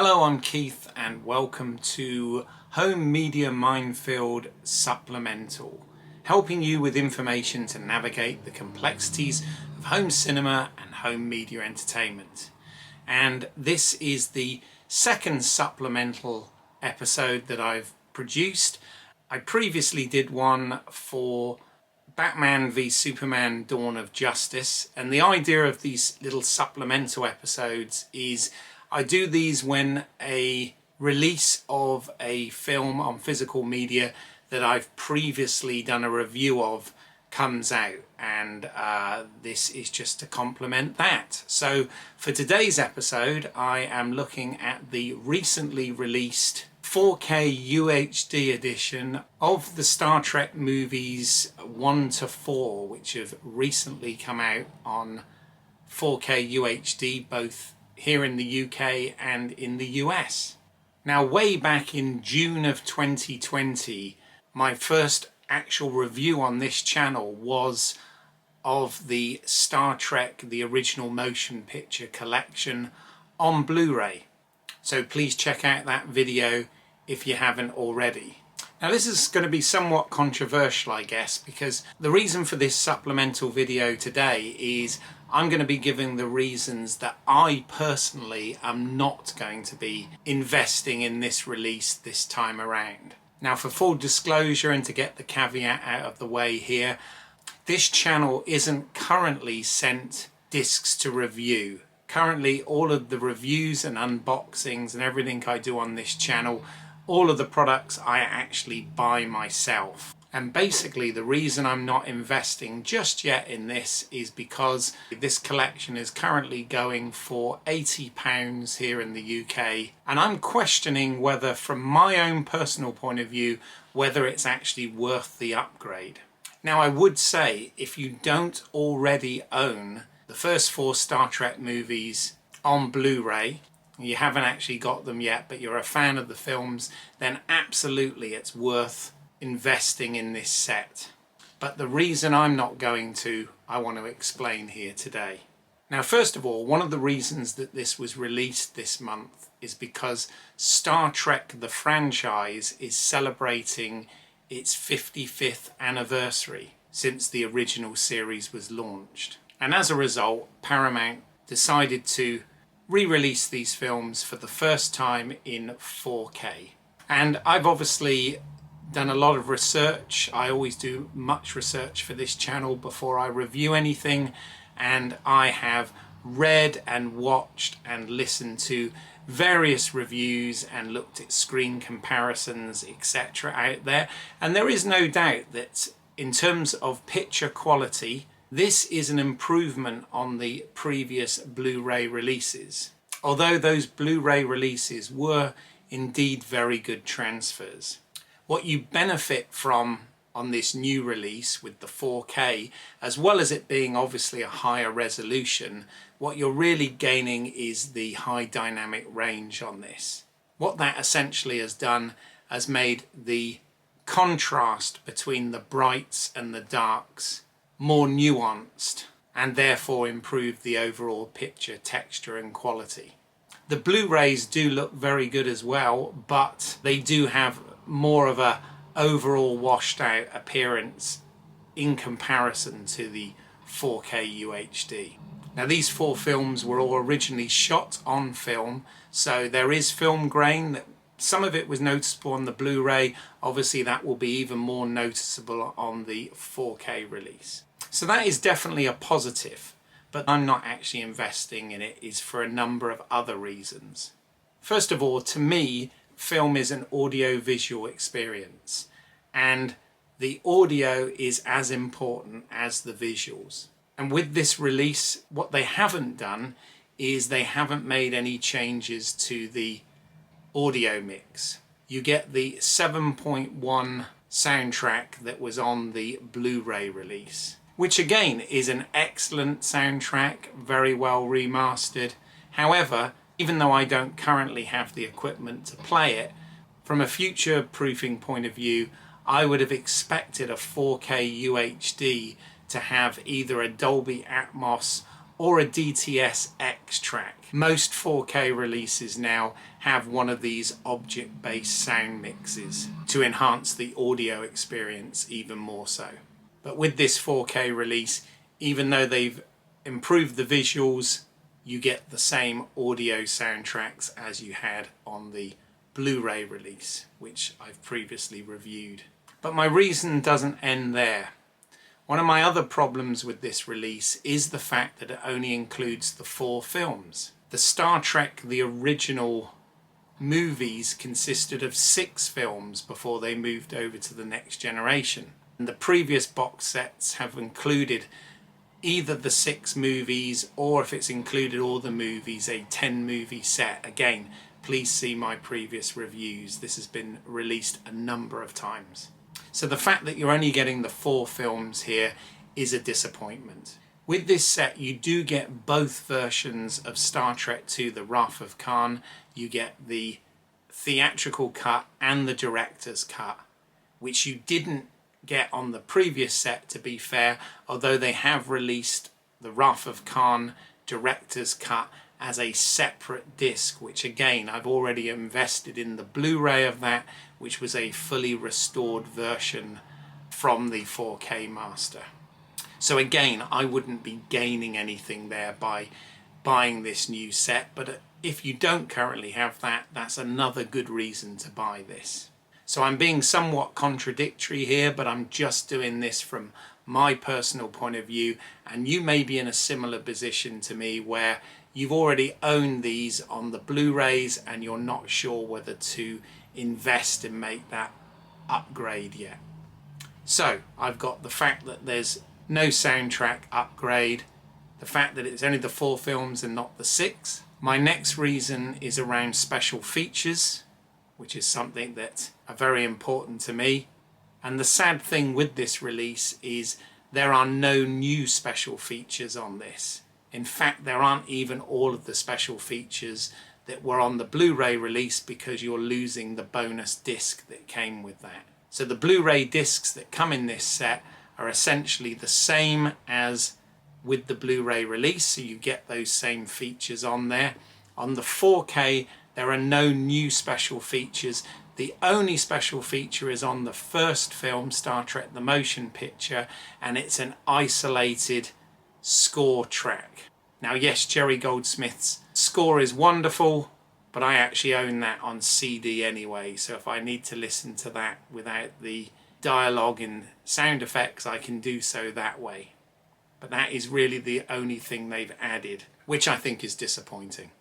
Hello, I'm Keith and welcome to Home Media Minefield Supplemental, helping you with information to navigate the complexities of home cinema and home media entertainment. And this is the second supplemental episode that I've produced. I previously did one for Batman v Superman: Dawn of Justice, and the idea of these little supplemental episodes is I do these when a release of a film on physical media that I've previously done a review of comes out, and this is just to complement that. So for today's episode I am looking at the recently released 4K UHD edition of the Star Trek movies 1 to 4, which have recently come out on 4K UHD, both here in the UK and in the US. Now, way back in June of 2020, my first actual review on this channel was of the Star Trek, the original motion picture collection on Blu-ray. So please check out that video if you haven't already. Now, this is going to be somewhat controversial, I guess, because the reason for this supplemental video today is I'm going to be giving the reasons that I personally am not going to be investing in this release this time around. Now, for full disclosure and to get the caveat out of the way here, this channel isn't currently sent discs to review. Currently, all of the reviews and unboxings and everything I do on this channel, all of the products I actually buy myself. And basically the reason I'm not investing just yet in this is because this collection is currently going for £80 here in the UK, and I'm questioning whether, from my own personal point of view, whether it's actually worth the upgrade. Now, I would say if you don't already own the first 4 Star Trek movies on Blu-ray, you haven't actually got them yet, but you're a fan of the films, then absolutely it's worth investing in this set. But the reason I'm not going to, I want to explain here today. Now, first of all, one of the reasons that this was released this month is because Star Trek the franchise is celebrating its 55th anniversary since the original series was launched. And as a result, Paramount decided to re-release these films for the first time in 4K. And I've obviously done a lot of research. I always do much research for this channel before I review anything, and I have read and watched and listened to various reviews and looked at screen comparisons, etc. out there, and there is no doubt that in terms of picture quality, this is an improvement on the previous Blu-ray releases, although those Blu-ray releases were indeed very good transfers. What you benefit from on this new release with the 4K, as well as it being obviously a higher resolution, what you're really gaining is the high dynamic range on this. What that essentially has done has made the contrast between the brights and the darks more nuanced, and therefore improved the overall picture texture and quality. The Blu-rays do look very good as well, but they do have more of a overall washed out appearance in comparison to the 4K UHD. Now, these 4 films were all originally shot on film, so there is film grain. That some of it was noticeable on the Blu-ray. Obviously that will be even more noticeable on the 4K release. So that is definitely a positive, but I'm not actually investing in it is for a number of other reasons. First of all, to me, film is an audio-visual experience, and the audio is as important as the visuals. And with this release, what they haven't done is they haven't made any changes to the audio mix. You get the 7.1 soundtrack that was on the Blu-ray release, which again is an excellent soundtrack, very well remastered. However, even though I don't currently have the equipment to play it, from a future proofing point of view, I would have expected a 4K UHD to have either a Dolby Atmos or a DTS-X track. Most 4K releases now have one of these object-based sound mixes to enhance the audio experience even more so. But with this 4K release, even though they've improved the visuals, you get the same audio soundtracks as you had on the Blu-ray release, which I've previously reviewed. But my reason doesn't end there. One of my other problems with this release is the fact that it only includes the 4 films. The Star Trek, the original movies, consisted of 6 films before they moved over to the next generation. And the previous box sets have included either the 6 movies, or if it's included all the movies, a 10 movie set. Again, please see my previous reviews. This has been released a number of times. So the fact that you're only getting the 4 films here is a disappointment. With this set, you do get both versions of Star Trek II: The Wrath of Khan. You get the theatrical cut and the director's cut, which you didn't get on the previous set, to be fair, although they have released the Wrath of Khan director's cut as a separate disc, which again, I've already invested in the Blu-ray of that, which was a fully restored version from the 4K master. So again, I wouldn't be gaining anything there by buying this new set, but if you don't currently have that, that's another good reason to buy this. So I'm being somewhat contradictory here, but I'm just doing this from my personal point of view, and you may be in a similar position to me where you've already owned these on the Blu-rays and you're not sure whether to invest and make that upgrade yet. So I've got the fact that there's no soundtrack upgrade, the fact that it's only the 4 films and not the 6. My next reason is around special features, which is something that are very important to me. And the sad thing with this release is there are no new special features on this. In fact, there aren't even all of the special features that were on the Blu-ray release, because you're losing the bonus disc that came with that. So the Blu-ray discs that come in this set are essentially the same as with the Blu-ray release, so you get those same features on there. On the 4K, there are no new special features. The only special feature is on the first film, Star Trek: The Motion Picture, and it's an isolated score track. Now yes, Jerry Goldsmith's score is wonderful, but I actually own that on CD anyway, so if I need to listen to that without the dialogue and sound effects, I can do so that way. But that is really the only thing they've added, which I think is disappointing.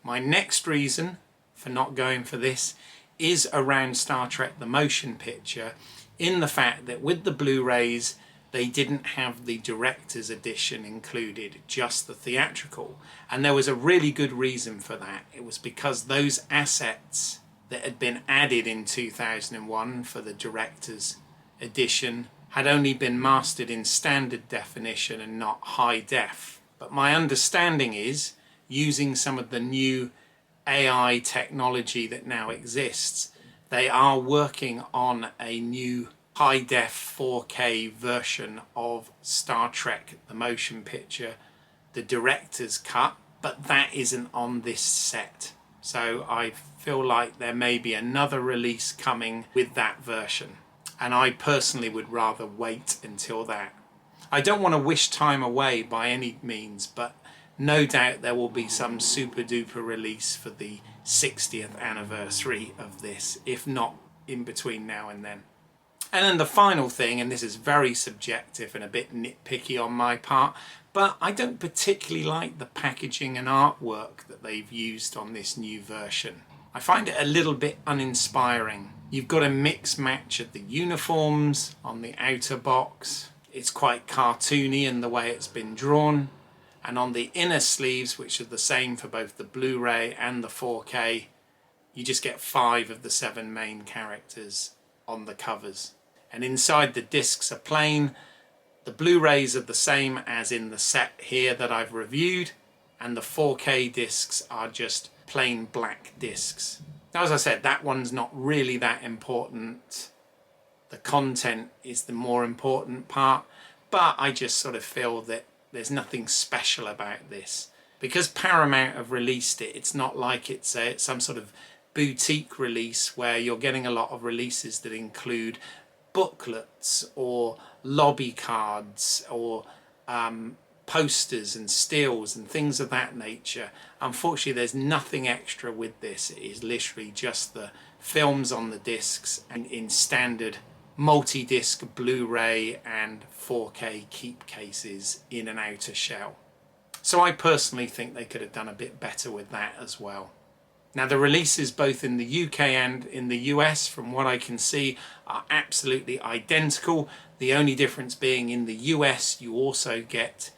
My next reason for not going for this is around Star Trek: The Motion Picture, in the fact that with the Blu-rays they didn't have the director's edition included, just the theatrical. And there was a really good reason for that. It was because those assets that had been added in 2001 for the director's edition had only been mastered in standard definition and not high def. But my understanding is, using some of the new AI technology that now exists, they are working on a new high def 4K version of Star Trek: The Motion Picture, the director's cut, but that isn't on this set. So I feel like there may be another release coming with that version, and I personally would rather wait until that. I don't want to wish time away by any means, but no doubt there will be some super duper release for the 60th anniversary of this, if not in between now and then. And then the final thing, and this is very subjective and a bit nitpicky on my part, but I don't particularly like the packaging and artwork that they've used on this new version. I find it a little bit uninspiring. You've got a mix match of the uniforms on the outer box. It's quite cartoony in the way it's been drawn. And on the inner sleeves, which are the same for both the Blu-ray and the 4K, you just get 5 of the 7 main characters on the covers. And inside the discs are plain. The Blu-rays are the same as in the set here that I've reviewed, and the 4K discs are just plain black discs. Now, as I said, that one's not really that important. The content is the more important part, but I just sort of feel that There's nothing special about this. Because Paramount have released it, it's not like it's some sort of boutique release where you're getting a lot of releases that include booklets or lobby cards or posters and stills and things of that nature. Unfortunately, there's nothing extra with this. It is literally just the films on the discs and in standard multi-disc Blu-ray and 4K keep cases in an outer shell. So I personally think they could have done a bit better with that as well. Now the releases both in the UK and in the US, from what I can see, are absolutely identical. The only difference being in the US you also get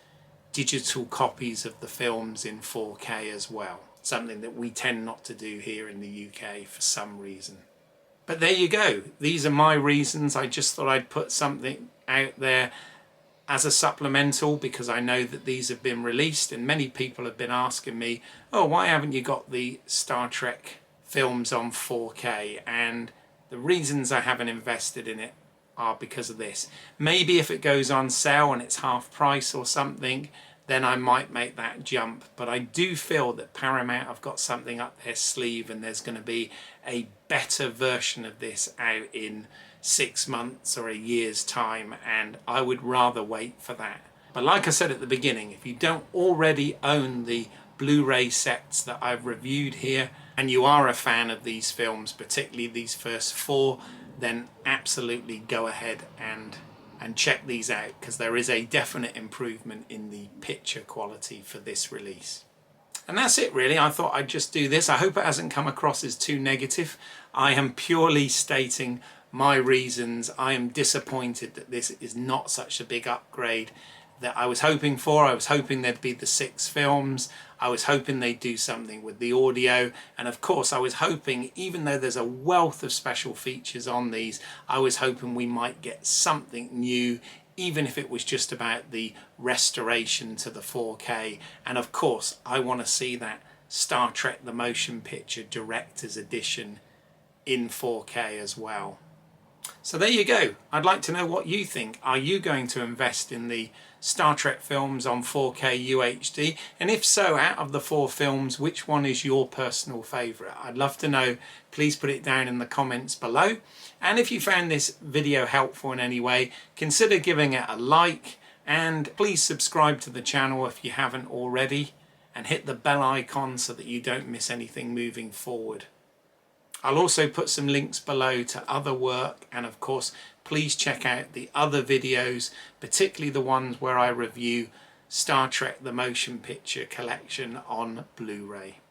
digital copies of the films in 4K as well. Something that we tend not to do here in the UK for some reason. But there you go. These are my reasons. I just thought I'd put something out there as a supplemental because I know that these have been released and many people have been asking me, oh, why haven't you got the Star Trek films on 4K? And the reasons I haven't invested in it are because of this. Maybe if it goes on sale and it's half price or something, then I might make that jump. But I do feel that Paramount have got something up their sleeve and there's going to be a better version of this out in 6 months or a year's time, and I would rather wait for that. But like I said at the beginning, if you don't already own the Blu-ray sets that I've reviewed here and you are a fan of these films, particularly these first 4, then absolutely go ahead and check these out, because there is a definite improvement in the picture quality for this release. And that's it really. I thought I'd just do this. I hope it hasn't come across as too negative. I am purely stating my reasons. I am disappointed that this is not such a big upgrade that I was hoping for. I was hoping there'd be the 6 films. I was hoping they'd do something with the audio. And of course I was hoping, even though there's a wealth of special features on these, I was hoping we might get something new, even if it was just about the restoration to the 4K. And of course I want to see that Star Trek the Motion Picture Director's Edition in 4K as well. So there you go. I'd like to know what you think. Are you going to invest in the Star Trek films on 4K UHD? And if so, out of the 4 films, which one is your personal favourite? I'd love to know. Please put it down in the comments below. And if you found this video helpful in any way, consider giving it a like, and please subscribe to the channel if you haven't already, and hit the bell icon so that you don't miss anything moving forward. I'll also put some links below to other work, and of course please check out the other videos, particularly the ones where I review Star Trek the Motion Picture Collection on Blu-ray.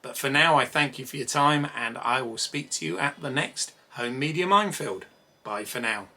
But for now I thank you for your time, and I will speak to you at the next Home Media Minefield. Bye for now.